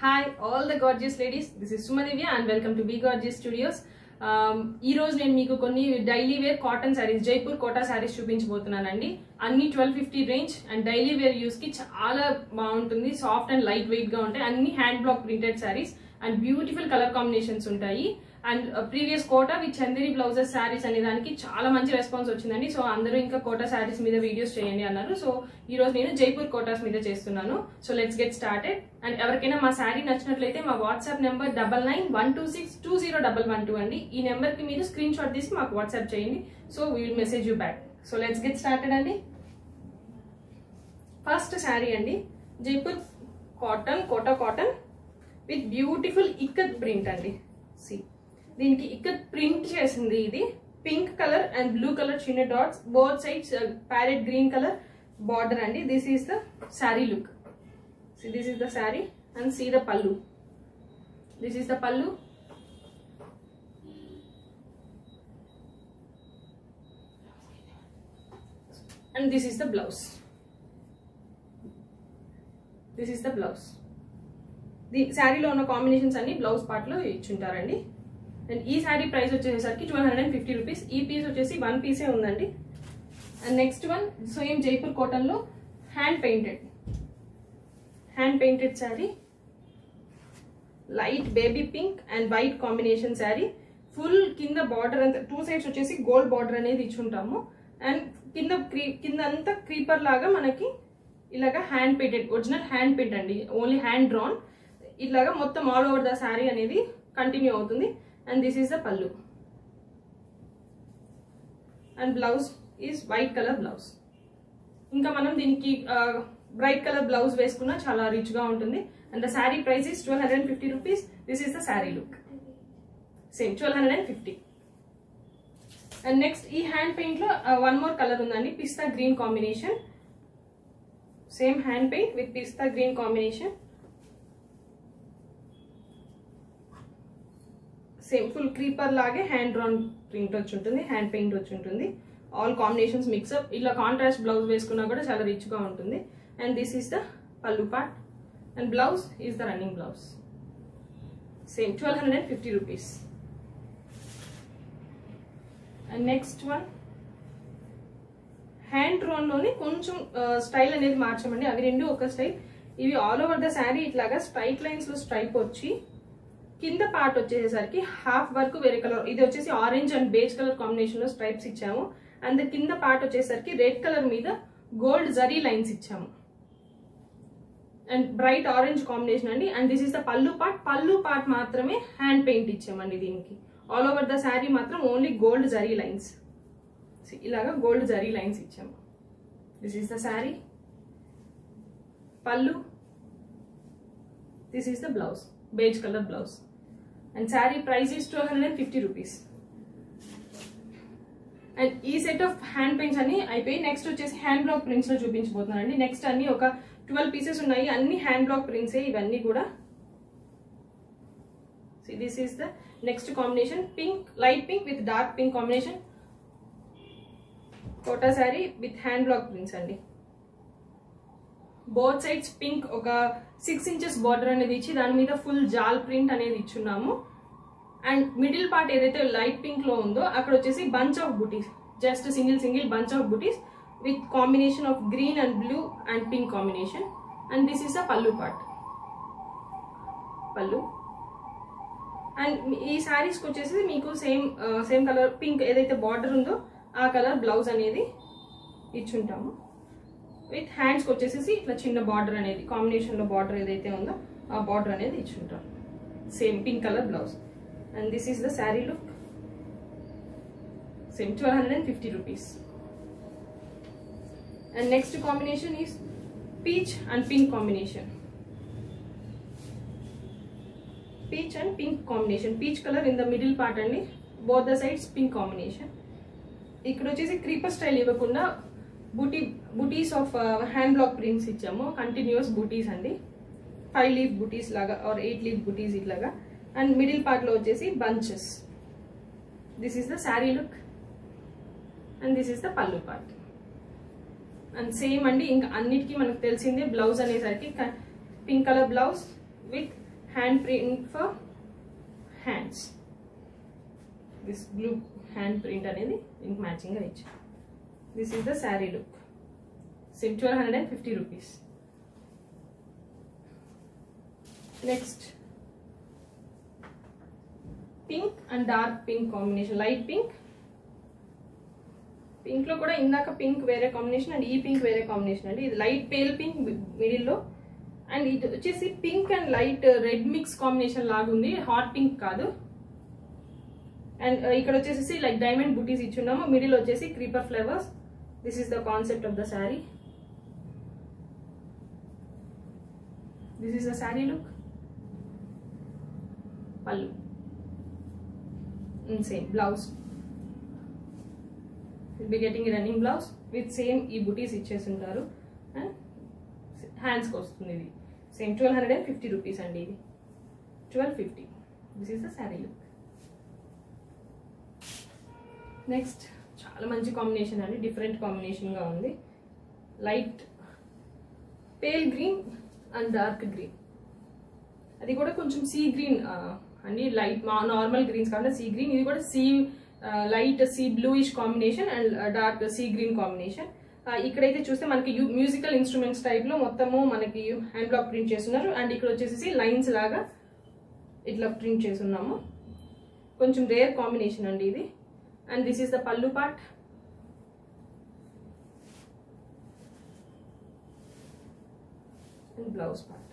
Hi, all the gorgeous ladies. This is Sumadivya and welcome to Be Gorgeous Studios. ఈ రోజు నేను మీకు కొన్ని daily wear cotton saris Jaipur Kota saris చూపించబోతున్నానండి. అన్ని 1250 range and daily wear use కి చాలా బాగుంటుంది. సాఫ్ట్ అండ్ లైట్ వెయిట్ గా ఉంటాయి. అన్ని hand block printed saris and beautiful colour combinations ఉంటాయి. And previous Kota with Chanderi blouses saris అనే దానికి చాలా మంచి రెస్పాన్స్ వచ్చిందండి. సో అందరూ ఇంకా కోటా సారీస్ మీద వీడియోస్ చేయండి అన్నారు. సో ఈ రోజు నేను జైపూర్ కోటాస్ మీద చేస్తున్నాను. So let's get started. And ఎవరికైనా మా శారీ నచ్చినట్లయితే మా వాట్సాప్ నెంబర్ 9912620112 అండి. ఈ నెంబర్ కి మీరు స్క్రీన్ షాట్ తీసి మాకు వాట్సాప్ చేయండి. So we will message you back. So let's get started అండి. ఫస్ట్ శారీ అండి, Jaipur cotton Kota cotton with beautiful ikat print అండి. సి దీనికి ఇక్కత్ ప్రింట్ చేసింది. ఇది pink colour and blue colour చిన్న dots, both sides parrot green colour border అండి. This is the sari look. See, this is the saree and see the pallu. This is the pallu. And this is the blouse. This is the blouse. The saree lo unna combinations anni blouse part lo ichuntarandi. And ee saree price vachesariki 1250 rupees. Ee piece vachesi one piece e undandi. And next one same Jaipur cotton lo hand painted saree, light baby pink and white combination saree. Full kinda border and two sides vachesi gold border anedi ichuntamu. And kinda anta creeper laga manaki ilaga hand painted, original hand paint andi, only hand drawn. Ilaga mottam all over the saree anedi continue avutundi. And this is the pallu. And blouse is white color blouse. Inka manam diniki bright color blouse vesukuna chala rich ga untundi. And the saree price is 1250 rupees. This is the saree look. Same 1250. And next ee hand paint lo one more color undandi, pista green combination. Same hand paint with pista green combination. Same full creeper lage hand drawn print vachuntundi, hand paint vachuntundi. All combinations mix up. Illa contrast blouse vesukuna kuda chala rich ga untundi. And this is the pallu part and blouse is the running blouse. Same 1250 rupees. And next one hand drawn lone koncham style anedi marchamandi. Avi rendu oka style. Ivi all over the saree itlaga straight lines lo stripe vachi kinda part vachesariki half work vere color, idi vachesi orange and beige color combination lo stripes ichamu. And the kinda part vachesariki red color meeda gold zari lines ichamu. And bright orange combination andi. And this is the pallu part మాత్రమే hand paint ఇచ్చామండి దీనికి. All over the saree మాత్రం only gold zari lines. See, ఇలాగా gold zari lines ఇచ్చాము. This is the saree, pallu. This is the blouse, beige color blouse. And saree price is 1250 rupees. And ఈ set of hand paints అన్ని అయిపోయి next వచ్చేసి hand block prints లో చూపించబోతున్నానండి. Next అన్ని ఒక 12 pieces ఉన్నాయి. అన్ని హ్యాండ్ బ్లాక్ ప్రింట్స్ ఇవన్నీ కూడా. See, this is the next combination, pink, light pink with dark pink combination. Kota sari with hand block prints అండి. బోత్ సైడ్స్ పింక్ ఒక 6 inches బార్డర్ అనేది ఇచ్చి దాని మీద ఫుల్ జాల్ ప్రింట్ అనేది ఇచ్చున్నాము. అండ్ మిడిల్ పార్ట్ ఏదైతే లైట్ పింక్ లో ఉందో అక్కడ వచ్చేసి bunch of buttis, just single bunch of buttis with combination of green and blue and pink combination. And this is a pallu part, pallu. And ee sarees ku vachesi meeku same color pink edaithe border undo aa color blouse anedi ichuntamu. With hands ku vachesi itla chinna border anedi combination lo border edaithe undo aa border anedi ichuntamu. Same pink color blouse. And this is the saree look. Same 1250 rupees. And next combination is peach and pink combination. Peach and pink combination. Peach color in the middle part and both the sides pink combination. ikkada vachesi creeper style ivakunda booties of hand block prints ichamo. Continuous booties andi, 5 leaf booties laga or 8 leaf booties itlaga. And middle part lo vachesi bunches. This is the saree look and this is the pallu part. And same andi inka annitiki manaku telisinde blouse anesariki pink color blouse with hand print for hands. This blue hand print అనేది దీనికి మ్యాచింగ్గా ఇచ్చాను. This is the sari look. Same 1250 rupees. Next pink and dark pink combination, light pink. Pink లో కూడా ఇందాక pink వేరే combination and ఈ pink వేరే combination అండి. ఇది లైట్ పేల్ పింక్ మిడిల్ లో, అండ్ ఇది వచ్చేసి pink and light red mix combination లాగా ఉంది, హాట్ పింక్ కాదు. అండ్ ఇక్కడ వచ్చేసి లైక్ డైమండ్ బుటీస్ ఇచ్చున్నాము, మిడిల్ వచ్చేసి creeper flowers. This is the concept of the sari. This is the sari look. పల్లు and same blouse. You'll be getting a running blouse with same ee booties ichchesuntaru and hands ki vastundi. Idi same 1250 rupees andi. Idi 1250. This is the saree look. Next chaala manchi combination andi, different combination ga undi. Light pale green and dark green. అది కూడా కొంచెం sea green అండి, light normal greens కాకుండా sea green. ఇది కూడా sea light sea bluish combination and dark sea green combination. ఇక్కడైతే చూస్తే మనకి మ్యూజికల్ ఇన్స్ట్రుమెంట్స్ టైప్ లో మొత్తము మనకి హ్యాండ్ బ్లాక్ ప్రింట్ చేస్తున్నారు. అండ్ ఇక్కడ వచ్చేసి లైన్స్ లాగా ఇట్లా ప్రింట్ చేస్తున్నాము. కొంచెం రేర్ కాంబినేషన్ అండి ఇది. And this is the pallu part. And blouse part,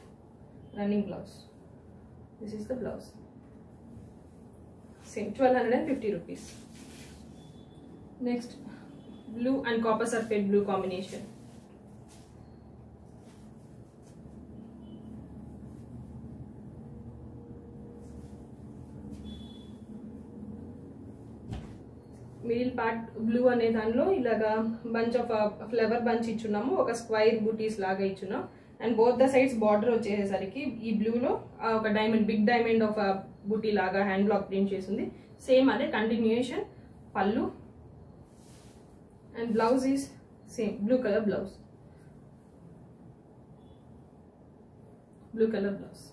running blouse. This is the blouse. Same 1250 rupees. Next blue and copper sulphate blue combination. Middle part blue అనే దానిలో ఇలాగా బంచ్ ఆఫ్ ఫ్లవర్ బంచ్ ఇచ్చున్నాము, ఒక square buttis లాగా ఇచ్చున్నాం. And both the sides border వచ్చేసరికి ఈ బ్లూలో ఒక diamond, big diamond of butti లాగా హ్యాండ్ బ్లాక్ ప్రింట్ చేసింది. సేమ్ అదే continuation pallu. And blouse is same blue colour blouse, blue colour blouse.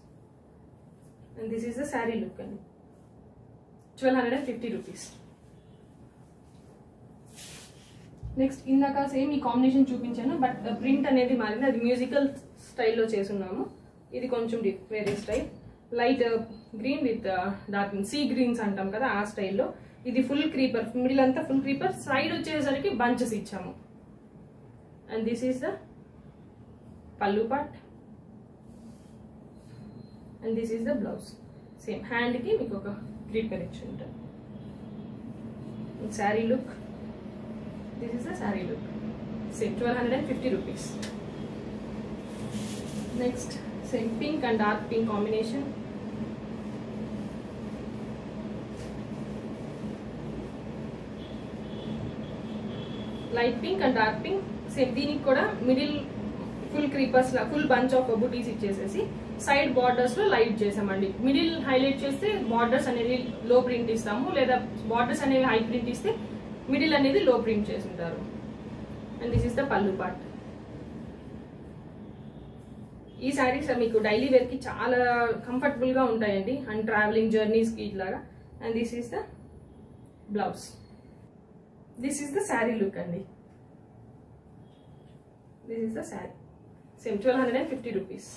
And this is the sari look అండి. 1250 రూపీస్. నెక్స్ట్ ఇందాక same ఈ కాంబినేషన్ చూపించాను, బట్ ప్రింట్ అనేది మారింది, అది మ్యూజికల్ స్టైల్లో చేసున్నాము. ఇది కొంచెం వేరే style, light green with dark sea greens అంటాం కదా ఆ స్టైల్లో. ఇది ఫుల్ క్రీపర్, మిడిల్ అంతా ఫుల్ క్రీపర్, సైడ్ వచ్చేసరికి బంచెస్ ఇచ్చాము. And this is the pallu part and this is the blouse. Same హ్యాండ్కి మీకు ఒక క్రీపర్ ఇచ్చి ఉంటారు. Sari look. This is the saree look. Same 1250 rupees. Next, same pink and dark pink combination. Light pink and dark pink. Same దీనికి కూడా middle full creepers లా full bunch of buttis ఇచ్చేసేసి side borders లో లైట్ చేసామండి. Middle highlight చేస్తే borders అనేది లో print ఇస్తాము, లేదా బార్డర్స్ అనేవి హై ప్రింట్ ఇస్తే మిడిల్ అనేది లో ప్రింట్ చేసి ఉంటారు. And this is the pallu part. ఈ శారీస్ మీకు డైలీ వేర్ కి చాలా కంఫర్టబుల్ గా ఉంటాయండి, అండ్ ట్రావెలింగ్ జర్నీస్ కి ఇట్లాగా. And this is the blouse. This is the sari look అండి. This is the sari. Same 1250 rupees.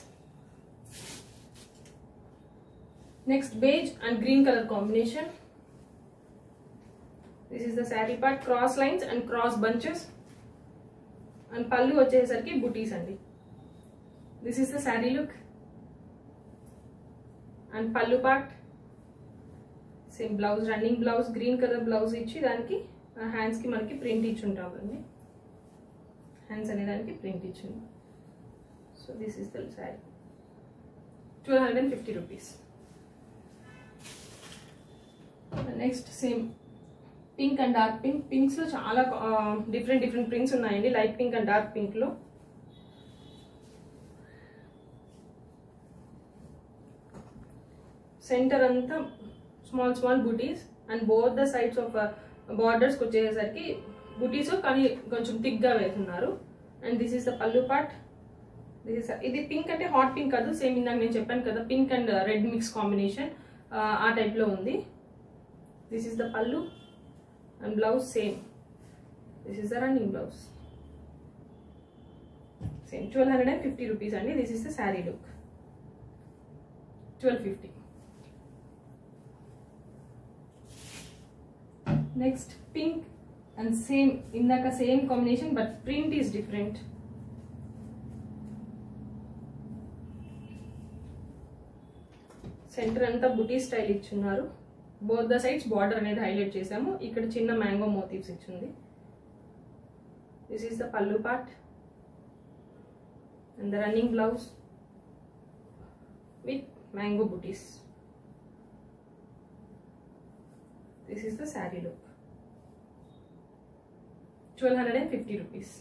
Next beige and green colour combination. This is the saree part, cross lines and cross bunches. And pallu vachesariki booties andi. This is the saree look. And pallu part, same blouse, running blouse, green color blouse ichi daniki hands ki manaki print ichi untavandi. Hands ane daniki print ichi. So this is the saree. 1250 rupees. Next same pink and dark pink. Pinks లో చాలా different prints ఉన్నాయండి, light pink and dark pink లో. Centre అంతా small butis and both the sides of borders వచ్చేసరికి బూటీస్ కానీ కొంచెం thick గా వేస్తున్నారు. And this is the pallu part ఇది పింక్ అంటే హాట్ పింక్ కాదు, సేమ్ ఇందాక నేను చెప్పాను కదా pink and red mix combination, ఆ టైప్ లో ఉంది. This is the pallu and blouse same. This is the running blouse same. 1250 rupees అండి. This is the sari look. 1250. Next pink and same ఇందాక same combination but print is different. Centre అంతా buti style ఇచ్చున్నారు. Both the sides border అనేది highlight చేసాము. ఇక్కడ చిన్న mango motifs ఇచ్చింది. This is the pallu part and the running blouse with mango butis. This is the sari look. 1250 rupees.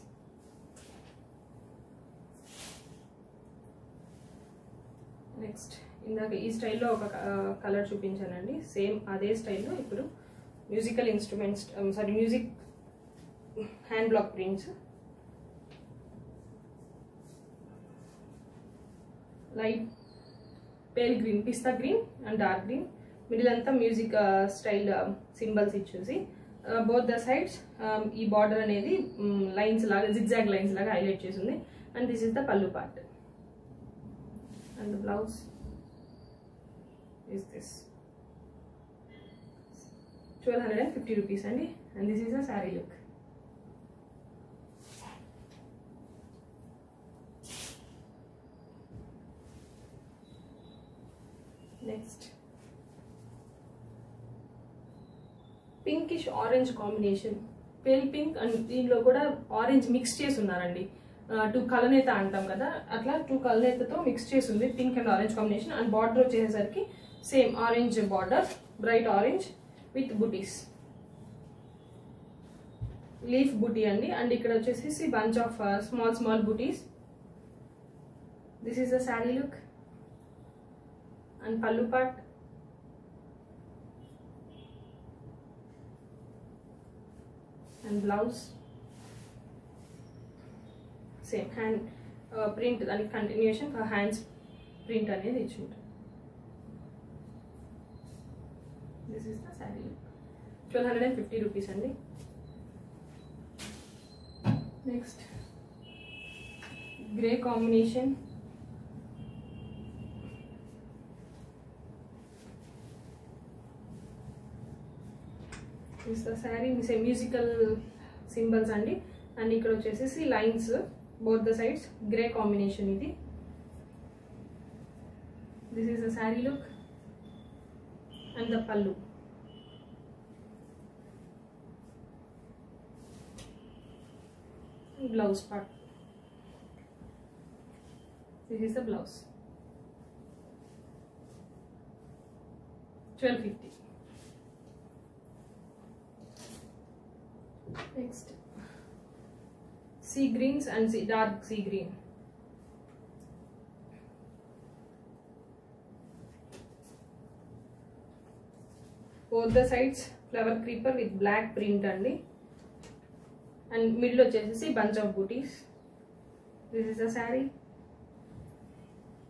Next ఇందాక ఈ స్టైల్లో ఒక కలర్ చూపించానండి. సేమ్ అదే స్టైల్లో ఇప్పుడు musical instruments music hand block prints. Light pale green, pista green and dark green. Middle అంతా music style symbols ఇచ్చేసి both the sides ఈ బార్డర్ అనేది లైన్స్ లాగా జిగ్జాగ్ లైన్స్ లాగా హైలైట్ చేసింది. And this is the pallu part and the blouse is this. 1250 rupees అండి. and this is a saree look. Next pinkish orange combination, pale pink and దీనిలో కూడా orange mix చేసి ఉన్నారండి. 2 కలనేత అంటాం కదా, అట్లా 2 కలనేతతో మిక్స్ చేసి ఉంది pink and orange combination. And border వచ్చేసరికి same orange border, bright orange with butis, leaf buti అండి. అండ్ ఇక్కడ వచ్చేసి bunch of small butis. This is the sari look and pallu part. And blouse same hand print, దానికి కంటిన్యూషన్ హ్యాండ్స్ ప్రింట్ అనేది ఇచ్చి ఉంటుంది. This is the sari look. 1250 rupees అండి. Next grey combination, is the sari musical symbols అండి. And ఇక్కడ వచ్చేసి lines both the sides, grey combination ఇది. This is the sari look and the పల్లు. Blouse part. This is the blouse. 1250. Next, sea greens and dark sea green. Both the sides flower creeper with black print andi. And middle వచ్చేసి bunch of booties. This is the saree,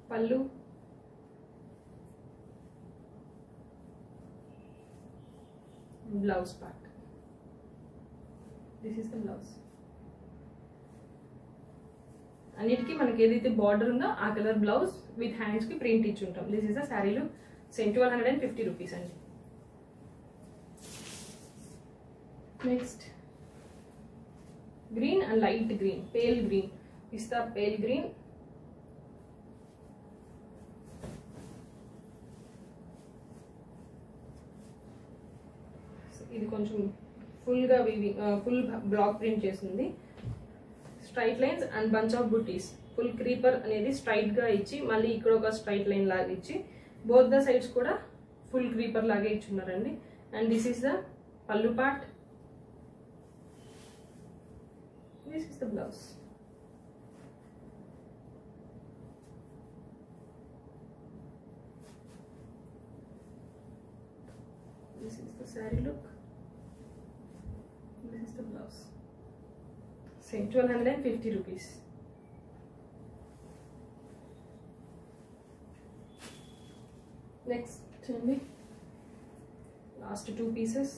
pallu, blouse part. This is the blouse. అన్నిటికీ మనకి ఏదైతే border ఉందో ఆ colour blouse with hands కి print ఇచ్చి ఉంటాం. This is the sari look. Same 1250 rupees అండి. Next green and light green, pale green, పిస్తా పేల్ గ్రీన్. ఇది కొంచెం ఫుల్గా ఫుల్ బ్లాక్ ప్రింట్ చేసింది. Straight lines and bunch of butis. Full creeper అనేది స్ట్రైట్ గా ఇచ్చి మళ్ళీ ఇక్కడ ఒక స్ట్రైట్ లైన్ లాగా ఇచ్చి బోత్ ద సైడ్స్ కూడా ఫుల్ క్రీపర్ లాగా ఇచ్చున్నారండి. And this is the pallu part. This is the blouse. This is the saree look. This is the blouse. Same 1250 rupees. Next అండి last 2 pieces,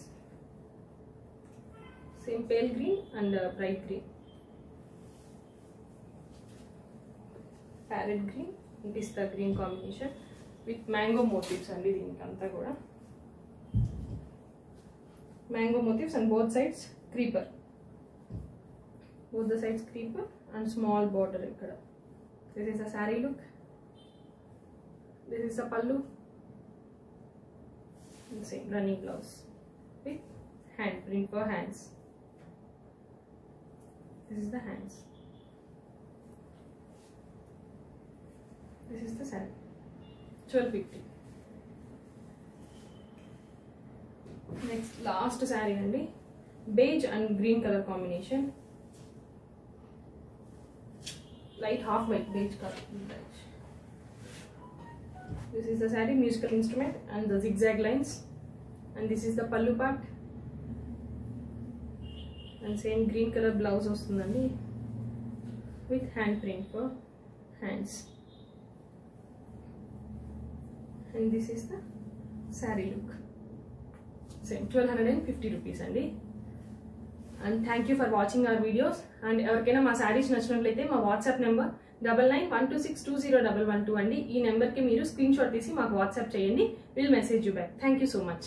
same pale green and bright green, parrot green, pista green combination with mango motifs అండి. దీనికి అంతా కూడా mango motifs and both sides creeper, both the sides creeper and small border ikkada. This is a saree look, this is a pallu, and same running blouse with hand print for hands. This is the hands, this is the saree. 1250. Next last sari అండి, beige and green colour combination, light half white beige colour. This is the sari, musical instrument and the zigzag lines, and this is the pallu part, and same green color blouse వస్తుందండి with hand print for hands, and this is the saree look. Same 1250 rupees అండి. And thank you for watching our videos. And ఎవరికైనా మా శారీస్ నచ్చినట్లయితే మా WhatsApp number 9912620112 అండి. ఈ నెంబర్కి మీరు స్క్రీన్ షాట్ తీసి మాకు వాట్సాప్ చేయండి. Will message you back. Thank you so much.